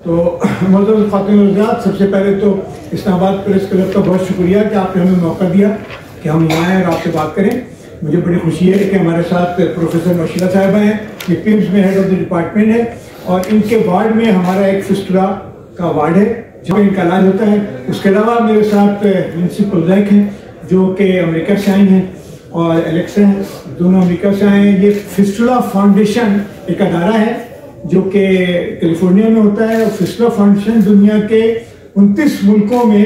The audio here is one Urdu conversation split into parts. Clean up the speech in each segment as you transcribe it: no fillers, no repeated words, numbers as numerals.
تو معزز خاتون حضرات، سب سے پہلے تو اسلام آباد پریس کلب کا بہت شکریہ کہ آپ نے ہمیں موقع دیا کہ ہم یہاں آئیں اور آپ سے بات کریں۔ مجھے بڑی خوشی ہے کہ ہمارے ساتھ پروفیسر مشیرہ صاحبہ ہیں، یہ پیمز میں ہیڈ آف دی ڈپارٹمنٹ ہے، اور ان کے وارڈ میں ہمارا ایک فسٹولا کا وارڈ ہے جہاں ان کا علاج ہوتا ہے۔ اس کے علاوہ میرے ساتھ پرنسپل ریک ہیں جو کہ امریکہ سے آئی ہیں، اور الیکسا ہیں، دونوں امریکہ سے آئے ہیں۔ یہ فسٹولا فاؤنڈیشن ایک ادارہ ہے جو کہ کیلیفورنیا میں ہوتا ہے، اور فسٹولا فاؤنڈیشن دنیا کے 29 ملکوں میں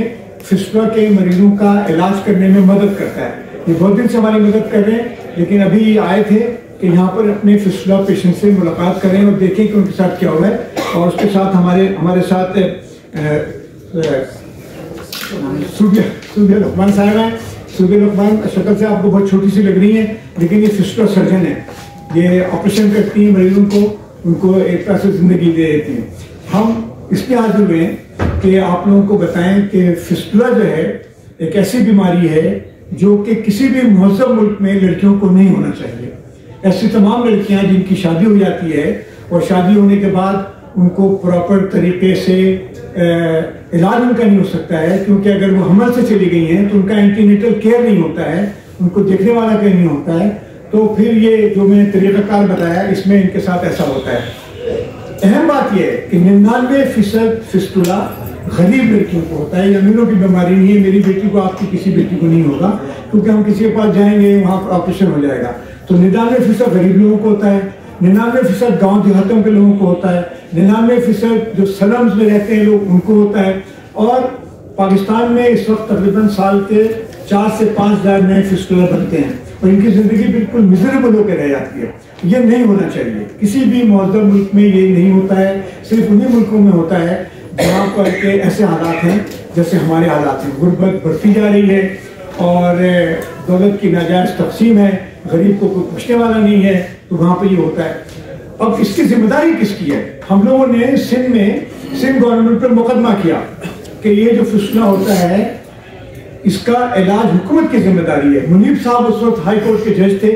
فسٹولا کے مریضوں کا علاج کرنے میں مدد کرتا ہے۔ یہ بہت دن سے ہماری مدد کر رہے ہیں، لیکن ابھی آئے تھے کہ یہاں پر اپنے فسٹولا پیشنٹ سے ملاقات کریں اور دیکھیں کہ ان کے ساتھ کیا ہوا ہے۔ اور اس کے ساتھ ہمارے ساتھ سوبیہ لقمان صاحب ہیں۔ سوبیہ لقمان شکل سے آپ کو بہت چھوٹی سی لگ رہی ہیں، لیکن یہ فسٹولا سرجن ہے، یہ آپریشن کرتی ہیں مریضوں کو، ان کو ایک طرح سے زندگی دے دیتی ہیں۔ ہم اس لیے حاضر ہوئے ہیں کہ آپ لوگوں کو بتائیں کہ فسٹولا جو ہے ایک ایسی بیماری ہے جو کہ کسی بھی مہذب ملک میں لڑکیوں کو نہیں ہونا چاہیے۔ ایسی تمام لڑکیاں جن کی شادی ہو جاتی ہے اور شادی ہونے کے بعد ان کو پراپر طریقے سے علاج ان کا نہیں ہو سکتا ہے، کیونکہ اگر وہ حمل سے چلی گئی ہیں تو ان کا اینٹی نیٹل کیئر نہیں ہوتا ہے، ان کو دیکھنے والا کہیں نہیں ہوتا ہے، تو پھر یہ جو میں نے طریقہ کار بتایا اس میں ان کے ساتھ ایسا ہوتا ہے۔ اہم بات یہ ہے کہ 99% فسٹولا غریب لڑکیوں کو ہوتا ہے، یہ امیروں کی بیماری نہیں ہے۔ میری بیٹی کو، آپ کی کسی بیٹی کو نہیں ہوگا، کیونکہ ہم کسی کے پاس جائیں گے وہاں پر آپریشن ہو جائے گا۔ تو 99% غریب لوگوں کو ہوتا ہے، 99% گاؤں دیہاتوں کے لوگوں کو ہوتا ہے، 99% جو سلمز میں رہتے ہیں لوگ ان کو ہوتا ہے۔ اور پاکستان میں اس وقت تقریباً سال کے 4 سے 5 ہزار نئے فسٹولا بنتے ہیں، اور ان کی زندگی بالکل مزریبل ہو کے رہ جاتی ہے۔ یہ نہیں ہونا چاہیے، کسی بھی مہذب ملک میں یہ نہیں ہوتا ہے، صرف انہی ملکوں میں ہوتا ہے جہاں پر کہ ایسے حالات ہیں جیسے ہمارے حالات ہیں۔ غربت بڑھتی جا رہی ہے اور دولت کی ناجائز تقسیم ہے، غریب کو کوئی پوچھنے والا نہیں ہے، تو وہاں پہ یہ ہوتا ہے۔ اب اس کی ذمہ داری کس کی ہے؟ ہم لوگوں نے سندھ گورنمنٹ پر مقدمہ کیا کہ یہ جو فسٹولا ہوتا ہے اس کا علاج حکومت کی ذمہ داری ہے۔ منیب صاحب اس وقت ہائی کورٹ کے جج تھے،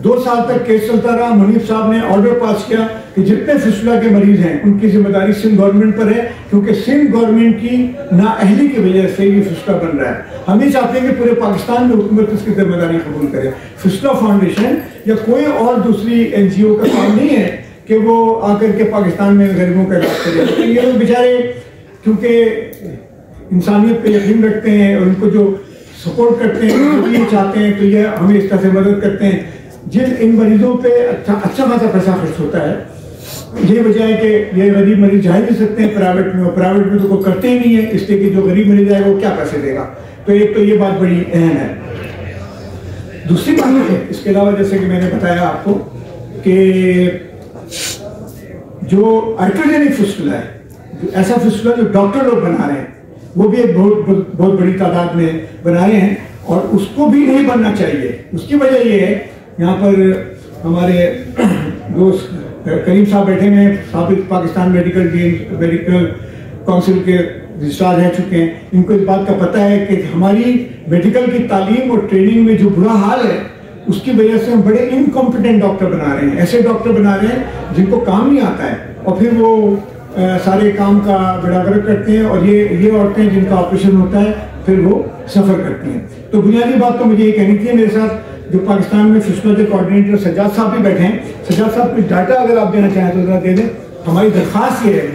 2 سال تک کیس چلتا رہا۔ منیب صاحب نے آرڈر پاس کیا کہ جتنے فسٹولا کے مریض ہیں ان کی ذمہ داری سندھ گورنمنٹ پر ہے، کیونکہ سندھ گورنمنٹ کی نااہلی کی وجہ سے یہ فسٹولا بن رہا ہے۔ ہم یہ چاہتے ہیں کہ پورے پاکستان میں حکومت اس کی ذمہ داری قبول کرے۔ فسٹولا فاؤنڈیشن یا کوئی اور دوسری NGO کا کام نہیں ہے کہ وہ آ کر کے پاکستان میں غریبوں کا علاج کرے۔ یہ لوگ بیچارے کیونکہ انسانیت پہ یقین رکھتے ہیں اور ان کو جو سپورٹ کرتے ہیں، یہ چاہتے ہیں، تو یہ ہمیں اس طرح سے مدد کرتے ہیں۔ جن ان مریضوں پہ اچھا خاصا پیسہ خرچ ہوتا ہے، یہ وجہ ہے کہ یہ غریب مریض جا ہی نہیں سکتے ہیں پرائیویٹ میں، اور پرائیویٹ میں تو کوئی کرتے ہی نہیں ہے، اس لیے کہ جو غریب مریض ہے وہ کیا پیسے دے گا۔ تو ایک تو یہ بات بڑی اہم ہے۔ دوسری بات ہے اس کے علاوہ، جیسے کہ میں نے بتایا آپ کو کہ جو آرٹریجینک فسٹولا ہے، ایسا فسٹولا جو ڈاکٹر لوگ بنا رہے ہیں، وہ بھی ایک بہت بڑی تعداد میں بنا رہے ہیں، اور اس کو بھی نہیں بننا چاہیے۔ اس کی وجہ یہ ہے، یہاں پر ہمارے دوست کریم صاحب بیٹھے ہیں، سابق پاکستان میڈیکل کونسل کے رجسٹرار رہ چکے ہیں، ان کو اس بات کا پتہ ہے کہ ہماری میڈیکل کی تعلیم اور ٹریننگ میں جو برا حال ہے اس کی وجہ سے ہم بڑے انکمپیٹنٹ ڈاکٹر بنا رہے ہیں، ایسے ڈاکٹر بنا رہے ہیں جن کو کام نہیں آتا ہے، اور پھر وہ سارے کام کا بیڑا غرق کرتے ہیں، اور یہ عورتیں جن کا آپریشن ہوتا ہے پھر وہ سفر کرتی ہیں۔ تو بنیادی بات تو مجھے یہ کہنی تھی۔ میرے ساتھ جو پاکستان میں فسٹولا کے کوآرڈینیٹر سجاد صاحب بھی بیٹھے ہیں۔ سجاد صاحب کچھ ڈاٹا اگر آپ دینا چاہیں تو ذرا دے دیں۔ ہماری درخواست یہ ہے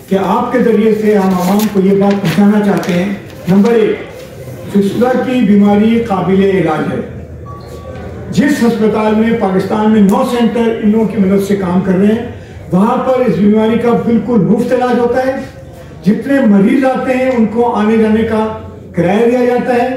کہ آپ کے ذریعے سے ہم عوام کو یہ بات پہنچانا چاہتے ہیں، نمبر 1، فسٹولا کی بیماری قابل علاج ہے۔ جس ہسپتال میں پاکستان میں 9 سینٹر ان لوگوں کی مدد سے کام کر رہے ہیں، وہاں پر اس بیماری کا بالکل مفت علاج ہوتا ہے۔ جتنے مریض آتے ہیں ان کو آنے جانے کا کرایہ دیا جاتا ہے،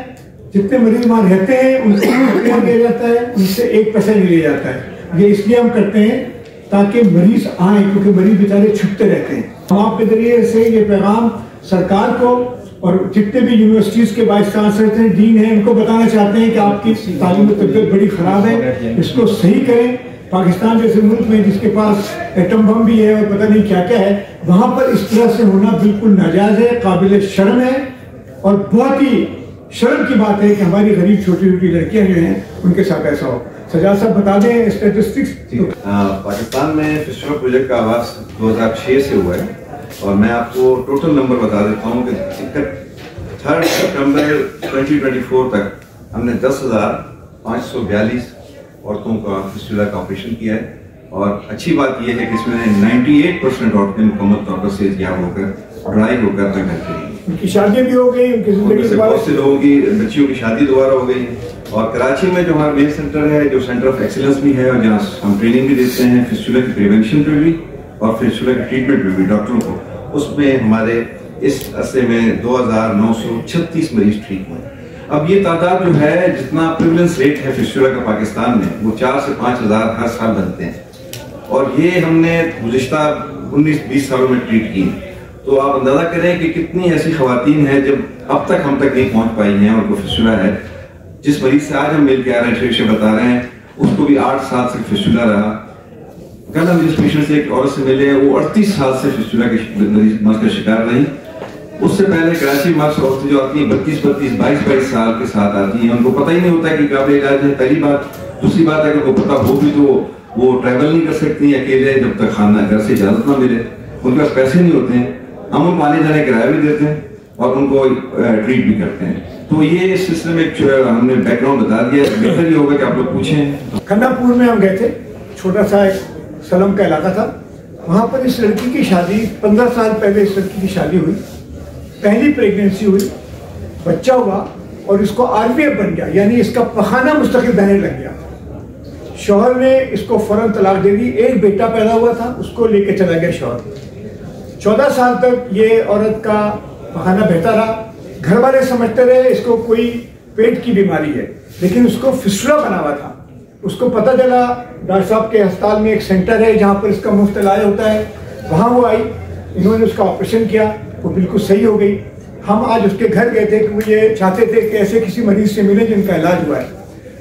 جتنے مریض وہاں رہتے ہیں ان کو دیا جاتا ہے، ان سے 1 پیسہ نہیں لیا جاتا ہے۔ یہ اس لیے ہم کرتے ہیں تاکہ مریض آئیں، کیونکہ مریض بیچارے چھپتے رہتے ہیں۔ ہم آپ کے ذریعے سے یہ پیغام سرکار کو اور جتنے بھی یونیورسٹیز کے وائس چانسلر ہیں، ڈین ہیں، ان کو بتانا چاہتے ہیں کہ آپ کی تعلیم و تربیت بڑی خراب ہے، اس کو صحیح کریں۔ پاکستان جیسے ملک میں جس کے پاس ایٹم بم بھی ہے اور پتہ نہیں کیا کیا ہے، وہاں پر اس طرح سے ہونا بالکل ناجائز ہے، قابل شرم ہے، اور بہت ہی شرم کی بات ہے کہ ہماری غریب چھوٹی چھوٹی لڑکیاں جو ہیں ان کے ساتھ ایسا ہو۔ سجاد صاحب بتا دیں اسٹیٹسٹکس۔ پاکستان میں فسٹولا پروجیکٹ کا آغاز 2006 سے ہوا ہے، اور میں آپ کو ٹوٹل نمبر بتا دیتا ہوں کہ 3 سپٹمبر 2024 تک ہم نے 10,542 عورتوں کا فسٹولا کا آپریشن کیا ہے، اور اچھی بات یہ ہے کہ اس میں 98% عورتیں مکمل طور پر صحت یاب ہو کر ڈرائی ہو کر اپنے گھر چلی گئی. ان کی شادی بھی ہو گئی، ان کی زندگی سے بہت سے لوگوں کی بچیوں کی شادی دوبارہ ہو گئی. اور کراچی میں جو ہمارا مین سینٹر ہے، جو سینٹر آف ایکسیلنس بھی ہے، اور جہاں ہم ٹریننگ بھی دیتے ہیں فسٹولا کی پریونشن پہ بھی اور فسٹولا کی ٹریٹمنٹ پہ بھی ڈاکٹروں کو، اس میں ہمارے اس عرصے میں 2,936 مریض ٹھیک ہوئے. اب یہ تعداد جو ہے، جتنا پریولنس ریٹ ہے فسٹولا کا پاکستان میں، وہ 4 سے 5 ہزار ہر سال بنتے ہیں، اور یہ ہم نے گزشتہ 19-20 سالوں میں ٹریٹ کی. تو آپ اندازہ کریں کہ کتنی ایسی خواتین ہیں جب اب تک ہم تک نہیں پہنچ پائی ہیں اور کو فسٹولا ہے. جس مریض سے آج ہم مل کے آ رہے ہیں، بتا رہے ہیں، اس کو بھی 8 سال سے فسٹولا رہا. کل ہم جس پیشنٹ سے ایک عورت سے ملے، وہ 38 سال سے فسٹولا کے مرض کا شکار رہی. اس سے پہلے کراچی مارکس عورتیں جو آتی ہیں 22 سال کے ساتھ آتی ہیں، ان کو پتہ ہی نہیں ہوتا ہے کہ قابل علاج ہے، پہلی بات. دوسری بات ہے کہ ان کو پتہ ہو بھی تو وہ ٹریول نہیں کر سکتی اکیلے جب تک خانہ گھر سے اجازت نہ ملے. ان کے پاس پیسے نہیں ہوتے ہیں، ہم ان کو آنے جانے کرایہ بھی دیتے ہیں اور ان کو ٹریٹ بھی کرتے ہیں. تو یہ اس سلسلے میں ہم نے بیک گراؤنڈ بتا دیا. بہتر یہ ہوگا کہ آپ لوگ پوچھیں. کھنہ پور میں ہم گئے تھے، چھوٹا سا ایک سلم کا علاقہ تھا. وہاں پر اس لڑکی کی شادی 15 سال پہلے اس لڑکی کی شادی ہوئی، پہلی پریگننسی ہوئی، بچہ ہوا اور اس کو RBF بن گیا، یعنی اس کا پخانہ مستقل بہنے لگ گیا. شوہر نے اس کو فوراً طلاق دے دی. ایک بیٹا پیدا ہوا تھا، اس کو لے کے چلا گیا شوہر. 14 سال تک یہ عورت کا پخانہ بہتا رہا. گھر والے سمجھتے رہے اس کو کوئی پیٹ کی بیماری ہے، لیکن اس کو فسٹولا بنا ہوا تھا. اس کو پتہ چلا ڈاکٹر صاحب کے ہسپتال میں ایک سینٹر ہے جہاں پر اس کا مفت علاج ہوتا ہے. وہاں وہ آئی، انہوں نے اس کا آپریشن کیا، وہ بالکل صحیح ہو گئی. ہم آج اس کے گھر گئے تھے کہ وہ یہ چاہتے تھے کہ ایسے کسی مریض سے ملیں جن کا علاج ہوا ہے.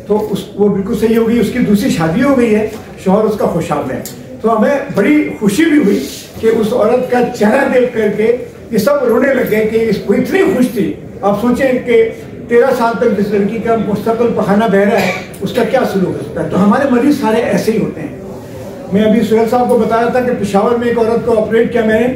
تو وہ بالکل صحیح ہو گئی. اس کی دوسری شادی ہو گئی ہے، شوہر اس کا خوشحال ہے. تو ہمیں بڑی خوشی بھی ہوئی کہ اس عورت کا چہرہ دیکھ کر کے یہ سب رونے لگ گئے کہ وہ اتنی خوش تھی. آپ سوچیں کہ 13 سال تک جس لڑکی کا مستقل پخانہ بہ رہا ہے، اس کا کیا سلوک ہو سکتا ہے. تو ہمارے مریض سارے ایسے ہی ہوتے ہیں. میں ابھی سہیل صاحب کو بتایا تھا کہ پشاور میں ایک عورت کو آپریٹ کیا، میں نے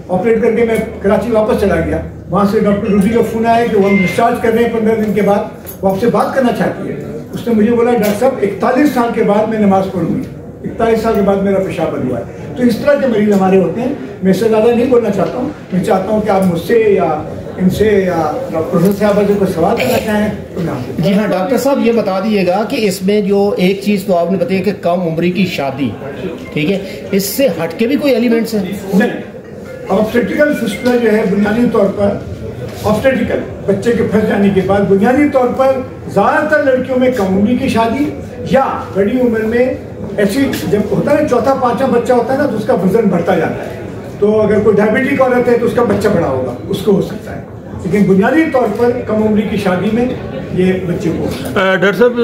آپریٹ کر کے میں کراچی واپس چلا گیا. وہاں سے ڈاکٹر روزی کا فون آیا کہ وہ ہم ڈسچارج کر رہے ہیں 15 دن کے بعد، وہ آپ سے بات کرنا چاہتی ہے. اس نے مجھے بولا ڈاکٹر صاحب 41 سال کے بعد میں نماز پڑھوں گی، 41 سال کے بعد میرا پیشاب بند ہوا ہے. تو اس طرح کے مریض ہمارے ہوتے ہیں. میں اس سے زیادہ نہیں بولنا چاہتا ہوں. میں چاہتا ہوں کہ آپ مجھ سے یا ان سے یا ڈاکٹر صاحب سے کوئی سوال کرنا چاہیں تو میں. جی ہاں ڈاکٹر صاحب، یہ بتا دیجیے گا کہ اس میں جو ایک چیز تو آپ نے بتایا کہ کم عمری کی شادی، ٹھیک ہے، اس سے ہٹ کے بھی کوئی ایلیمنٹس ہیں؟ نہیں. آبسٹیٹیکل فسٹولا جو ہے بنیادی طور پر آبسٹیٹیکل بچے کے پھنس جانے کے بعد بنیادی طور پر زیادہ تر لڑکیوں میں کم عمری کی شادی یا بڑی عمر میں ایسی جب ہوتا ہے 4تھا 5واں بچہ ہوتا ہے نا تو اس کا وزن بڑھتا جاتا ہے. تو اگر کوئی ڈائبٹک عورت ہے تو اس کا بچہ بڑا ہوگا، اس کو ہو سکتا ہے. لیکن بنیادی طور پر کم عمری کی شادی میں یہ بچے کو. ڈاکٹر صاحب،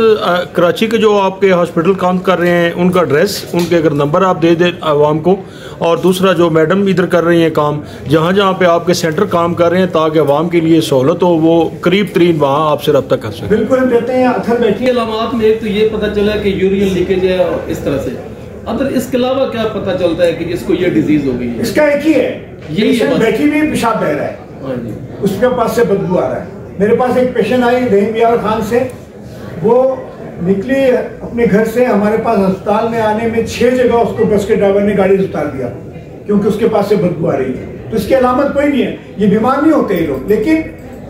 کراچی کے جو آپ کے ہاسپٹل کام کر رہے ہیں ان کا ایڈریس، ان کے اگر نمبر آپ دے دیں عوام کو، اور دوسرا جو میڈم ادھر کر رہی ہیں کام، جہاں جہاں پہ آپ کے سینٹر کام کر رہے ہیں تاکہ عوام کے لیے سہولت ہو، وہ قریب ترین وہاں آپ سے رابطہ کر سکیں. بالکل ہم کہتے ہیں اتھر بیٹھی. علامات میں ایک تو یہ پتہ چلا کہ یورین لیکیج ہے اور اس طرح سے، ادھر اس کے علاوہ کیا پتہ چلتا ہے کہ اس کو یہ ڈیزیز ہو گئی ہے؟ اس کا ایک ہی ہے، یہ بیٹھی بھی پیشاب بہ رہا ہے، اس کے پاس سے بدبو آ رہا ہے. میرے پاس ایک پیشنٹ آئی رحیم یار خان سے، وہ نکلی اپنے گھر سے ہمارے پاس ہسپتال میں آنے میں 6 جگہ اس کو بس کے ڈرائیور نے گاڑی سے اتار دیا کیونکہ اس کے پاس سے بدبو آ رہی ہے. تو اس کی علامت کوئی نہیں ہے، یہ بیمار نہیں ہوتے یہ لوگ، لیکن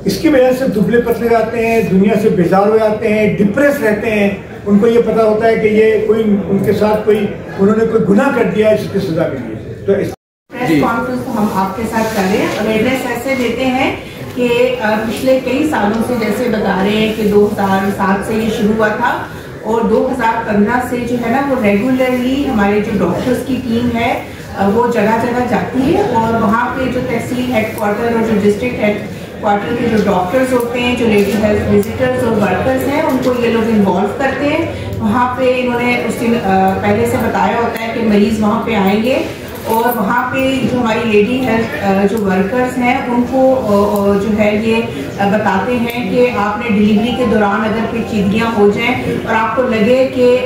اس کی وجہ سے دبلے پتلے جاتے ہیں، دنیا سے بیزار ہو جاتے ہیں، ڈپریس رہتے ہیں. ان کو یہ پتہ ہوتا ہے کہ یہ کوئی ان کے ساتھ کوئی انہوں نے کوئی گناہ کر دیا ہے جس کی سزا ملی ہے. تو پریس کانفرنس ہم آپ کے ساتھ کر رہے ہیں، اویئرنیس ایسے دیتے ہیں کہ پچھلے کئی سالوں سے جیسے بتا رہے ہیں کہ 2007 سے یہ شروع ہوا تھا اور 2015 سے جو ہے نا وہ ریگولرلی ہمارے جو ڈاکٹرز کی ٹیم ہے وہ جگہ جگہ جاتی ہے اور وہاں پہ جو تحصیل ہیڈ کوارٹر اور جو ڈسٹرکٹ ہیڈ کوارٹر کے جو ڈاکٹرز ہوتے ہیں، جو لیڈی ہیلتھ وزٹرز اور ورکرز ہیں، ان کو یہ لوگ انوالو کرتے ہیں. وہاں پہ انہوں نے اس دن پہلے سے بتایا ہوتا ہے کہ مریض وہاں پہ آئیں گے اور وہاں پہ جو ہماری لیڈی ہیلتھ جو ورکرز ہیں ان کو جو ہے یہ بتاتے ہیں کہ آپ نے ڈیلیوری کے دوران اگر پیچیدگیاں ہو جائیں اور آپ کو لگے کہ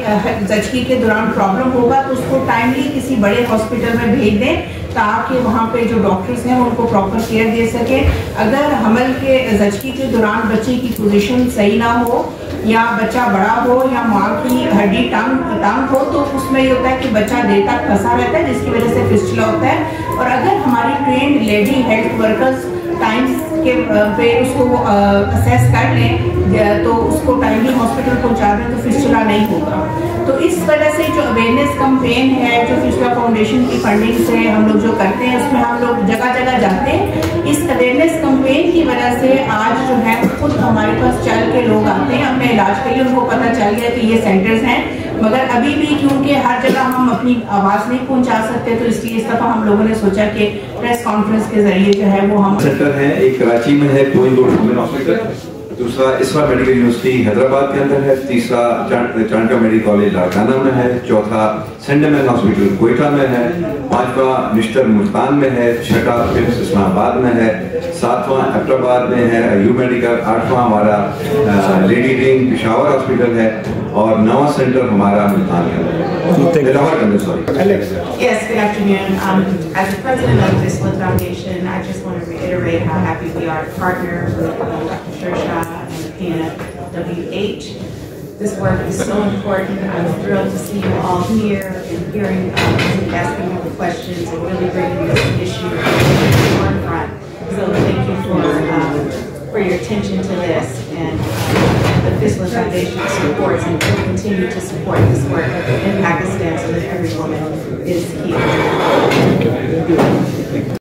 زچگی کے دوران پرابلم ہوگا تو اس کو ٹائملی کسی بڑے ہاسپٹل میں بھیج دیں تاکہ وہاں پہ جو ڈاکٹرز ہیں ان کو پراپر کیئر دے سکیں. اگر حمل کے زچگی کے دوران بچے کی پوزیشن صحیح نہ ہو یا بچہ بڑا ہو یا ماں کی ہڈی ٹانگ ہو تو اس میں یہ ہوتا ہے کہ بچہ دیر تک پھنسا رہتا ہے جس کی وجہ سے فسچولا ہوتا ہے. اور اگر ہماری trained lady health workers times کے پہ اس کو اسیس کر لیں تو اس کو ٹائملی ہاسپٹل پہنچا دیں تو فسچولا نہیں ہوگا. تو اس وجہ سے جو اویئرنیس کمپین ہے جو فسچولا فاؤنڈیشن کی فنڈنگ سے ہم لوگ جو کرتے ہیں اس میں ہم لوگ جگہ جگہ جاتے ہیں. اس اویئرنیس کمپین کی وجہ سے آج جو ہے خود ہمارے پاس چل کے لوگ آتے ہیں اپنے علاج کے لیے. ان کو پتہ چل گیا کہ یہ سینٹرز ہیں مگر ابھی بھی کیونکہ ہر جگہ ہم اپنی آواز نہیں پہنچا سکتے تو اس لیے اس دفعہ ہم لوگوں نے سوچا کہ پریس کانفرنس کے ذریعے جو ہے وہ ہم سینٹر ہے. ایک کراچی میں ہے کوئن روڈ وومن ہاسپٹل, دوسرا اسوا میڈیکل یونیورسٹی حیدرآباد کے اندر ہے, تیسرا چانکا میڈیکل کالج لاڑکانہ میں ہے, چوتھا سینٹ مین ہاسپٹل کوئٹہ میں ہے, پانچواں مسٹر ملتان میں ہے, چھٹا پرنس اسلام آباد میں ہے, ساتواں ایبٹآباد میں ہے ایوب میڈیکل, آٹھواں ہمارا لیڈی ڈنگ پشاور ہاسپٹل ہے اور نواں سینٹر ہمارا ملتان کے اندر ہے. Yes, good afternoon. As the president of the Fistula Foundation, I just want to reiterate how happy we are to partner with Dr. Shershaw and the PNWH. This work is so important. I'm thrilled to see you all here and hearing asking all the questions and really bringing this issue to the forefront. So thank you for your attention to this, and the Fistula Foundation supports and will continue to support this work in Pakistan so that every woman is healed.